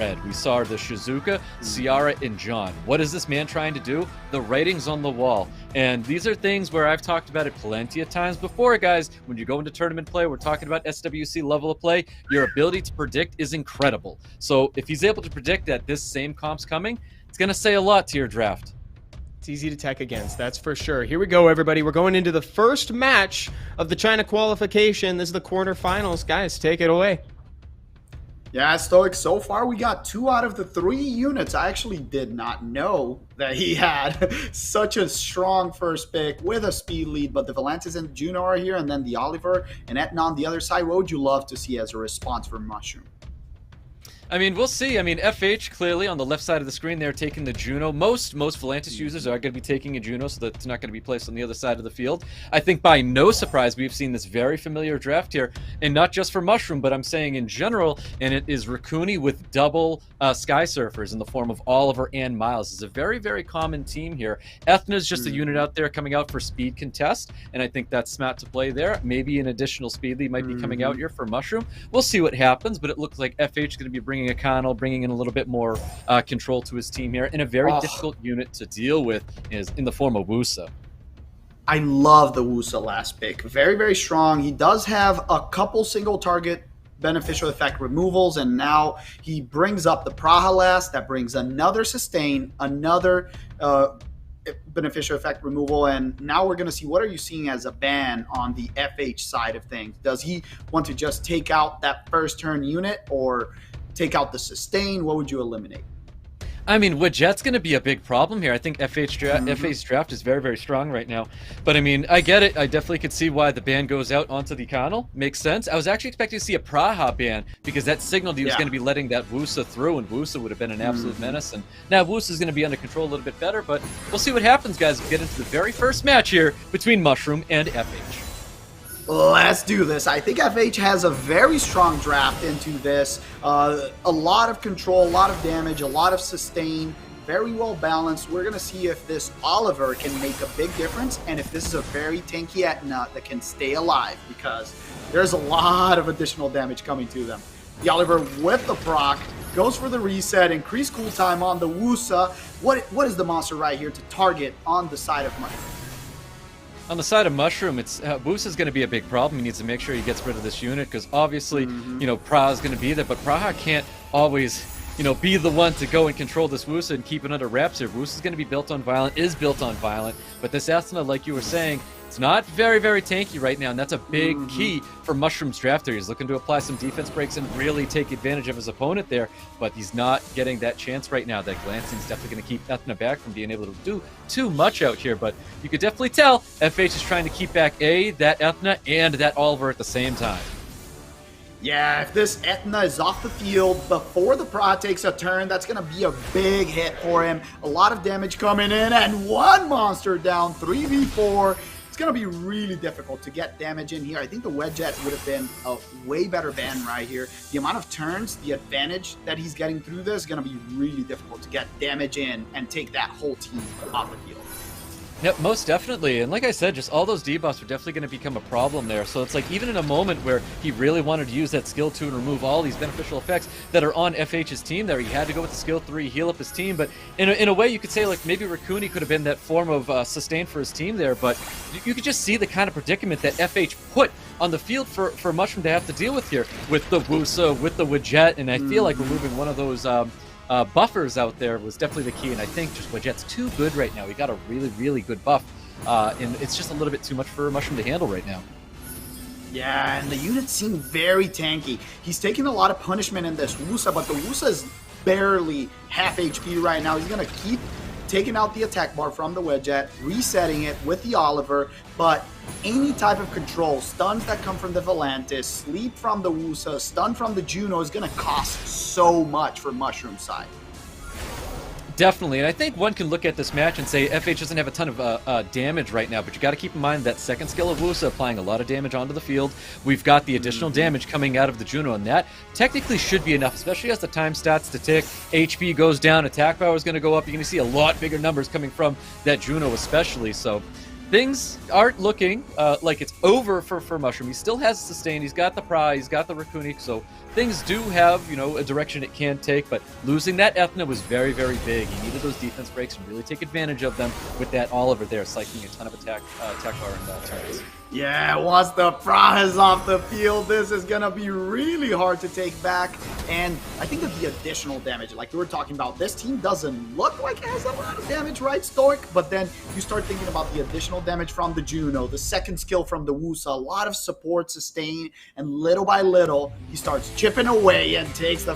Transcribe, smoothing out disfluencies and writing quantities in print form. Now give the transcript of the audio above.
red. We saw the Shizuka, Ciara, and John. What is this man trying to do? The writing's on the wall. And these are things where I've talked about it plenty of times before, guys. When you go into tournament play, we're talking about SWC level of play, your ability to predict is incredible. So if he's able to predict that this same comp's coming, it's going to say a lot to your draft. It's easy to tech against, that's for sure. Here we go, everybody. We're going into the first match of the China qualification. This is the quarterfinals. Guys, take it away. Yeah, Stoic, so far we got 2 out of the 3 units. I actually did not know that he had such a strong first pick with a speed lead, but the Volantis and Juno are here, and then the Oliver and Etna on the other side. What would you love to see as a response from Mushroom? I mean, we'll see. I mean, FH clearly on the left side of the screen, they're taking the Juno. Most Volantis users are going to be taking a Juno, so that it's not going to be placed on the other side of the field. I think by no surprise, we've seen this very familiar draft here, and not just for Mushroom, but I'm saying in general, and it is Raccoony with double Sky Surfers in the form of Oliver and Miles. It's a very, very common team here. Ethna's just a unit out there coming out for speed contest, and I think that's smart to play there. Maybe an additional speed lead might be coming out here for Mushroom. We'll see what happens, but it looks like FH is going to be bringing a Connell, bringing in a little bit more control to his team here, and a very difficult unit to deal with is in the form of Wusa. I love the Wusa last pick. Very, very strong. He does have a couple single target beneficial effect removals, and now he brings up the Praha last. That brings another sustain, another beneficial effect removal, and now we're going to see what are you seeing as a ban on the FH side of things. Does he want to just take out that first turn unit or take out the sustain? What would you eliminate? I mean, Widget's going to be a big problem here. I think FA's draft is very, very strong right now. But, I mean, I get it. I definitely could see why the ban goes out onto the Connell. Makes sense. I was actually expecting to see a Praha ban because that signaled he was going to be letting that Wusa through, and Wusa would have been an absolute menace. And now Wusa's going to be under control a little bit better, but we'll see what happens, guys. We'll get into the very first match here between Mushroom and FH. Let's do this. I think FH has a very strong draft into this. A lot of control, a lot of damage, a lot of sustain. Very well balanced. We're going to see if this Oliver can make a big difference and if this is a very tanky Etna that can stay alive, because there's a lot of additional damage coming to them. The Oliver with the proc goes for the reset, increased cool time on the Wusa. What is the monster right here to target on the side of Mushroom? On the side of Mushroom, it's Wusa's going to be a big problem. He needs to make sure he gets rid of this unit because obviously, you know, Praha's going to be there, but Praha can't always, you know, be the one to go and control this Wusa and keep it under wraps here. Wusa's going to be built on Violent, is built on Violent, but this Asuna, like you were saying, it's not very, very tanky right now, and that's a big key for Mushroom's draft there. He's looking to apply some defense breaks and really take advantage of his opponent there, but he's not getting that chance right now. That glancing's definitely going to keep Ethna back from being able to do too much out here, but you could definitely tell FH is trying to keep back that Ethna and that Oliver at the same time. Yeah, if this Etna is off the field before the Praha takes a turn, that's going to be a big hit for him. A lot of damage coming in, and one monster down, 3v4. It's going to be really difficult to get damage in here. I think the Wedget would have been a way better ban right here. The amount of turns, the advantage that he's getting through this is going to be really difficult to get damage in and take that whole team off the field. Yep, most definitely. And like I said, just all those debuffs are definitely going to become a problem there. So it's like even in a moment where he really wanted to use that skill 2 and remove all these beneficial effects that are on FH's team there, he had to go with the skill 3, heal up his team. But in a way, you could say like maybe Raccoony could have been that form of sustain for his team there. But you could just see the kind of predicament that FH put on the field for Mushroom to have to deal with here with the Wusa, with the Widget. And I feel like removing one of those buffers out there was definitely the key, and I think just Widget's too good right now. He got a really, really good buff, and it's just a little bit too much for Mushroom to handle right now. Yeah, and the units seem very tanky. He's taking a lot of punishment in this Wusa, but the Wusa is barely half HP right now. He's going to keep taking out the attack bar from the Widget, resetting it with the Oliver, but any type of control, stuns that come from the Volantis, sleep from the Wusa, stun from the Juno is going to cost so much for Mushroom side. Definitely, and I think one can look at this match and say FH doesn't have a ton of damage right now, but you got to keep in mind that second skill of Wusa applying a lot of damage onto the field. We've got the additional damage coming out of the Juno, and that technically should be enough, especially as the time starts to tick. HP goes down, attack power is going to go up. You're going to see a lot bigger numbers coming from that Juno especially, so things aren't looking like it's over for Mushroom. He still has sustain, he's got the Pry, he's got the Raccoony, so things do have, you know, a direction it can take, but losing that Ethna was very, very big. He needed those defense breaks and really take advantage of them with that Oliver there, cycling a ton of attack bar and turrets. Yeah, once the Pra is off the field, this is gonna be really hard to take back. And I think that the additional damage, like we were talking about, this team doesn't look like it has a lot of damage, right, Stoic? But then you start thinking about the additional damage from the Juno, the second skill from the Wusa, a lot of support, sustain, and little by little, he starts chipping away and takes the